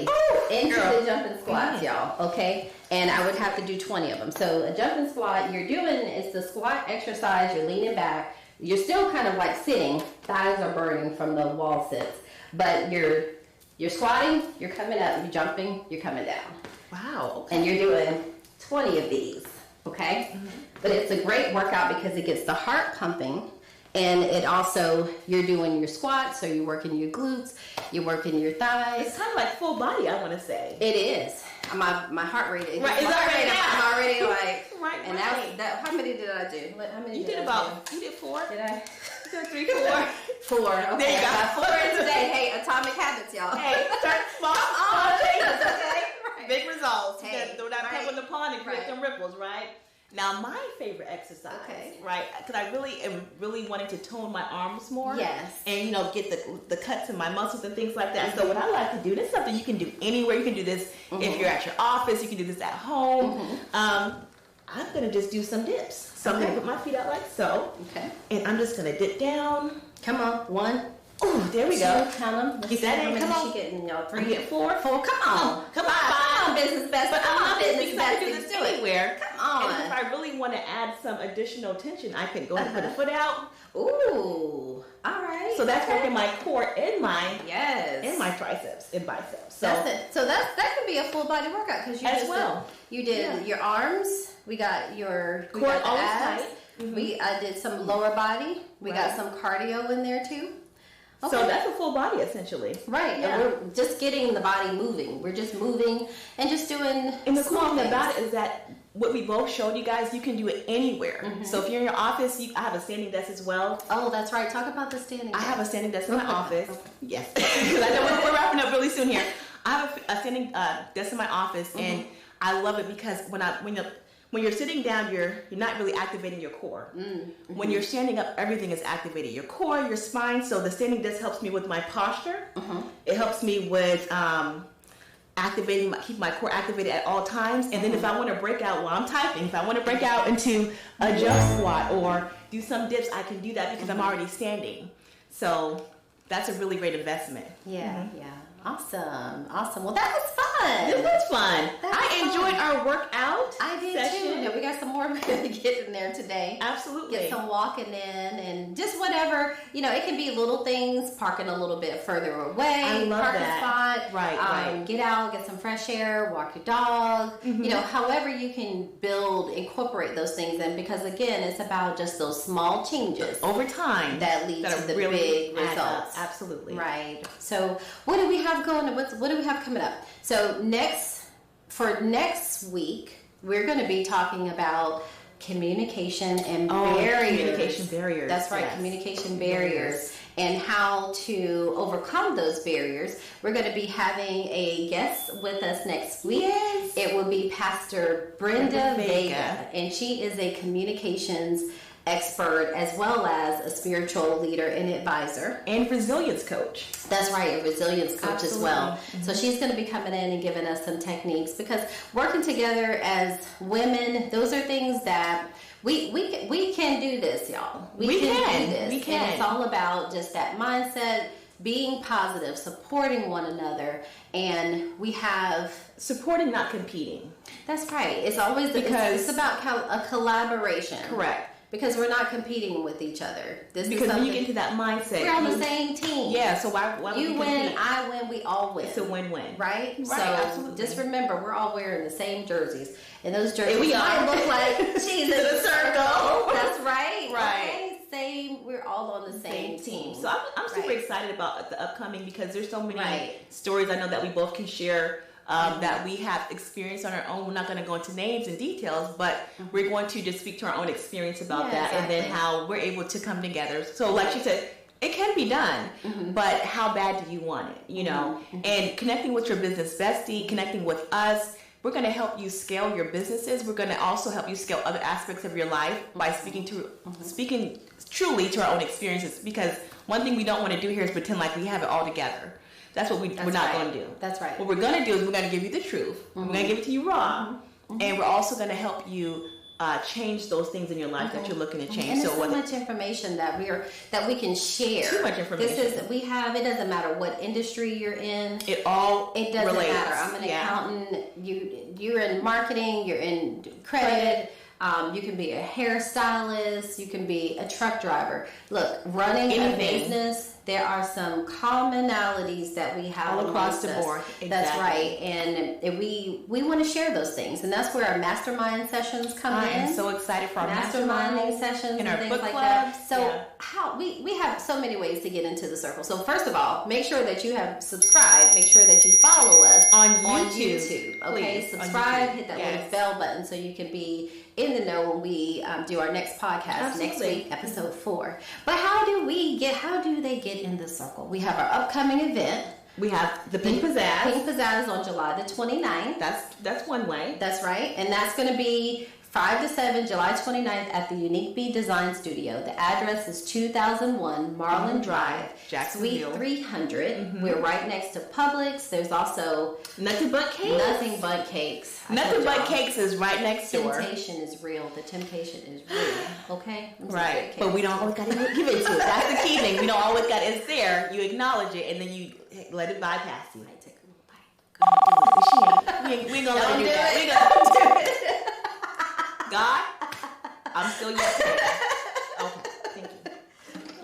S2: into the jumping squats, y'all. Okay, and I would have to do 20 of them. So a jumping squat, you're doing is the squat exercise. You're leaning back. You're still kind of like sitting. Thighs are burning from the wall sits, but you're squatting. You're coming up. You're jumping. You're coming down.
S3: Wow.
S2: Okay. And you're doing 20 of these. Okay, but it's a great workout because it gets the heart pumping. And it also, you're doing your squats, so you're working your glutes, you're working your thighs.
S3: It's kind of like full body, I want to say.
S2: It is. My heart rate is
S3: right.
S2: I'm already like,
S3: right.
S2: And that, how many did I do? How many
S3: you did about, you did 4.
S2: Did I?
S3: 2 or 3, 4.
S2: 4. Okay.
S3: There you go.
S2: 4 today. Hey, atomic habits, y'all.
S3: Hey, start small.
S2: Changes, okay? Right.
S3: Big results.
S2: Hey,
S3: throw that pep in the pond and create some ripples, right? Now, my favorite exercise, right? Because I really am wanting to tone my arms more.
S2: Yes.
S3: And, get the cuts in my muscles and things like that. So what I like to do, this is something you can do anywhere. You can do this if you're at your office. You can do this at home. I'm going to just do some dips. So I'm going to put my feet out like so.
S2: Okay.
S3: And I'm just going to dip down.
S2: Come on. 1.
S3: Oh, there we go.
S2: Count them.
S3: Get that in. Come on.
S2: She getting, y'all? 3.
S3: I'm getting 4.
S2: 4. Come on.
S3: Come on.
S2: Business best.
S3: But I'm not business best.
S2: Do
S3: this anywhere.
S2: Come on.
S3: And if I really want to add some additional tension, I can go ahead and put a foot out.
S2: Ooh. All right.
S3: So that's working my core and my triceps and biceps. So
S2: that's it. So that could be a full body workout because you did your arms. We got your
S3: core all tight.
S2: I did some lower body. We got some cardio in there too. Okay.
S3: So that's a full body essentially.
S2: Right.
S3: Yeah.
S2: And we're just getting the body moving. We're just moving and just doing
S3: And the
S2: small
S3: cool thing
S2: things.
S3: about it is that what we both showed you guys, you can do it anywhere. So if you're in your office, I have a standing desk as well.
S2: Oh, that's right. Talk about the standing desk.
S3: I have a standing desk in my office. Yes. Because I know we're wrapping up really soon here. I have a standing desk in my office, and I love it because when you're sitting down, you're not really activating your core. When you're standing up, everything is activated. Your core, your spine. So the standing desk helps me with my posture. It helps me with keep my core activated at all times. And then if I want to break out while I'm typing, if I want to break out into a jump squat or do some dips, I can do that because I'm already standing. So that's a really great investment.
S2: Yeah. Awesome. Well, that was fun.
S3: It was fun. I enjoyed our workout.
S2: I did
S3: session.
S2: too. Yeah, we got some more to get in there today.
S3: Absolutely.
S2: Get some walking in and just whatever. It can be little things, parking a little bit further away.
S3: I love
S2: park
S3: that.
S2: a spot.
S3: Right.
S2: Get out, get some fresh air, walk your dog. However you can incorporate those things in because again, it's about just those small changes
S3: over time
S2: that lead to the big results.
S3: Absolutely.
S2: Right. So what do we have going? What do we have coming up? So next week, we're going to be talking about communication and barriers.
S3: Communication barriers.
S2: That's right, communication barriers and how to overcome those barriers. We're going to be having a guest with us next week.
S3: Yes.
S2: It will be Pastor Brenda Vega, and she is a communications expert as well as a spiritual leader and advisor
S3: and resilience coach.
S2: That's right, a resilience coach
S3: Absolutely.
S2: as well. So she's going to be coming in and giving us some techniques because working together as women, those are things that we can do this, y'all. We can do this.
S3: We can.
S2: And it's all about just that mindset, being positive, supporting one another, and we have
S3: supporting, not competing.
S2: That's right. It's always
S3: because
S2: it's about a collaboration.
S3: Correct.
S2: Because we're not competing with each other.
S3: Because when you get into that mindset,
S2: we're on the same team.
S3: Yeah, so why
S2: you win, I win, we all win.
S3: It's a win-win.
S2: Right?
S3: Right,
S2: so
S3: absolutely.
S2: just remember, we're all wearing the same jerseys. And those jerseys might look like she's in a circle. That's right.
S3: Right.
S2: Okay? Same, we're all on the same team.
S3: So I'm super excited about the upcoming because there's so many stories I know that we both can share that we have experienced on our own. We're not going to go into names and details, but we're going to just speak to our own experience about that and then how we're able to come together. So like she said, it can be done, but how bad do you want it, you know? And connecting with your business bestie, connecting with us, we're going to help you scale your businesses. We're going to also help you scale other aspects of your life by speaking truly to our own experiences, because one thing we don't want to do here is pretend like we have it all together. That's what we're not going to do.
S2: That's right.
S3: What we're going to do is we're going to give you the truth. We're going to give it to you raw. And we're also going to help you change those things in your life that you're looking to change.
S2: And there's so much information that we can share.
S3: Too much information.
S2: It doesn't matter what industry you're in.
S3: It doesn't
S2: relates. Matter. I'm an accountant. You're in marketing. You're in credit. You can be a hairstylist. You can be a truck driver. Look, running a business, there are some commonalities that we have
S3: all across the board. Exactly.
S2: That's right, and we want to share those things, and that's where our mastermind sessions come in.
S3: I am so excited for our
S2: masterminding sessions
S3: and
S2: our
S3: things
S2: book
S3: like
S2: clubs.
S3: that.
S2: So how we have so many ways to get into the circle. So first of all, make sure that you have subscribed. Make sure that you follow us
S3: on YouTube.
S2: Okay, subscribe. Hit that little bell button so you can be in the know when we do our next podcast next week, episode 4. But how do they get in the circle? We have our upcoming event. We have the Pink Pizzazz. Pink Pizzazz on July the 29th.
S3: That's one way.
S2: That's right. And that's going to be 5 to 7, July 29th at the Unique Bee Design Studio. The address is 2001 Marlin Drive, Suite 300. We're right next to Publix. There's also
S3: Nothing But Cakes.
S2: Nothing But Cakes.
S3: Nothing But Cakes is right next door.
S2: Temptation is real. The temptation is real. Okay?
S3: Right. But we don't always got to give it to it. That's the key thing. We don't always got it's there. You acknowledge it, and then you let it bypass you.
S2: I take a little bite.
S3: We ain't gonna let you do that. We gonna do it. God, I'm still your fan. Okay, thank you.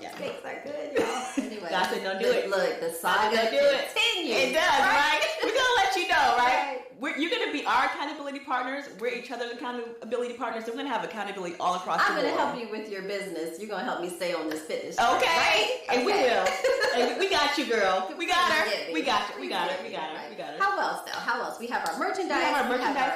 S2: Yeah. Cakes are good, y'all. Anyway,
S3: God said don't do it.
S2: Look, the saga continues.
S3: It does, right? We're gonna let you know, right? You're gonna be our accountability partners. We're each other's accountability partners. So we're gonna have accountability all across the board.
S2: I'm gonna help you with your business. You're gonna help me stay on this fitness.
S3: Okay,
S2: right?
S3: And we will. And we got you, girl. We got her. We got you. We got her.
S2: How else, though? How else? We have our merchandise.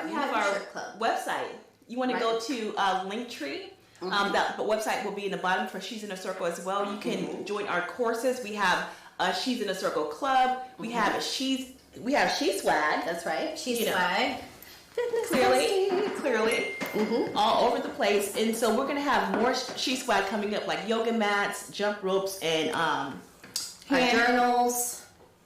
S3: We have our website. You want to go to Linktree. That website will be in the bottom for She's in a Circle as well. You can join our courses. We have She's in a Circle Club. We have She Swag.
S2: That's right. She Swag.
S3: Clearly, all over the place. And so we're gonna have more She Swag coming up, like yoga mats, jump ropes, and
S2: our journals.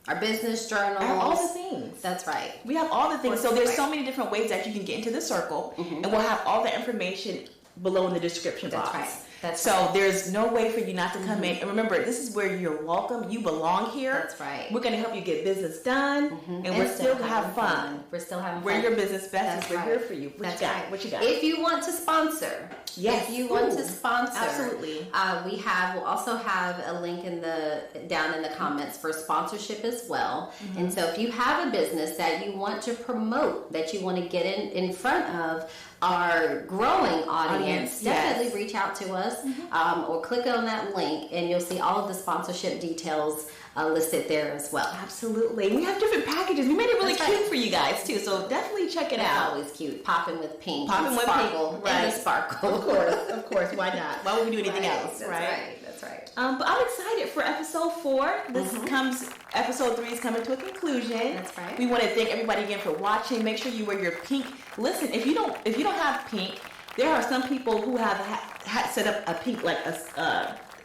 S2: Our business journals.
S3: All the things.
S2: That's right.
S3: We have all the things. So there's so many different ways that you can get into the circle. And we'll have all the information below in the description box.
S2: That's right.
S3: So there's no way for you not to come in. And remember, this is where you're welcome. You belong here.
S2: That's right.
S3: We're going to help you get business done. And we're still going to have fun.
S2: We're still having fun.
S3: We're your business besties. We're here for you. What you got?
S2: If you want to sponsor.
S3: Yes.
S2: If you want to sponsor.
S3: Absolutely.
S2: We'll also have a link down in the comments for sponsorship as well. And so if you have a business that you want to promote, that you want to get in front of our growing audience, definitely reach out to us or click on that link and you'll see all of the sponsorship details listed there as well.
S3: Absolutely. We have different packages. We made it really cute for you guys too, so definitely check it out.
S2: Always cute. Popping with pink.
S3: Popping with
S2: sparkle.
S3: Pink. Right.
S2: And the sparkle.
S3: Of course. Why not? Why would we do anything else?
S2: That's right. That's right.
S3: But I'm excited for episode 4. Episode 3 is coming to a conclusion.
S2: That's right.
S3: We want to thank everybody again for watching. Make sure you wear your pink. Listen, if you don't have pink, there are some people who have set up a pink, like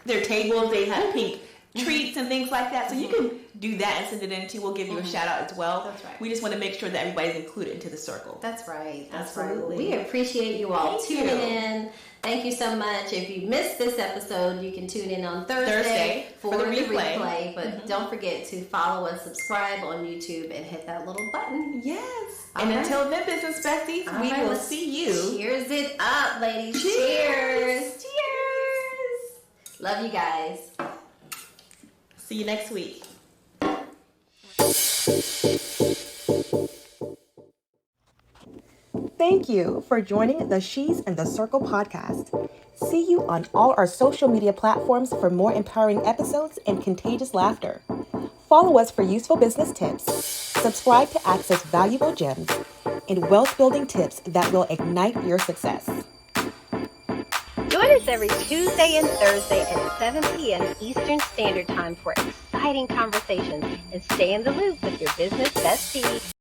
S3: their tables. They have pink treats and things like that. So you can do that and send it in too. We'll give you a shout out as well.
S2: That's right.
S3: We just want to make sure that everybody's included into the circle.
S2: That's right.
S3: Absolutely.
S2: We appreciate you all tuning in. Thank you so much. If you missed this episode, you can tune in on Thursday for the replay. But don't forget to follow and subscribe on YouTube and hit that little button.
S3: Yes. Until then, business besties, we will see you.
S2: Cheers it up, ladies. Cheers. Love you guys.
S3: See you next week. Thank you for joining the She's in the Circle podcast. See you on all our social media platforms for more empowering episodes and contagious laughter. Follow us for useful business tips. Subscribe to access valuable gems and wealth-building tips that will ignite your success.
S4: Join us every Tuesday and Thursday at 7 p.m. Eastern Standard Time for exciting conversations and stay in the loop with your business bestie.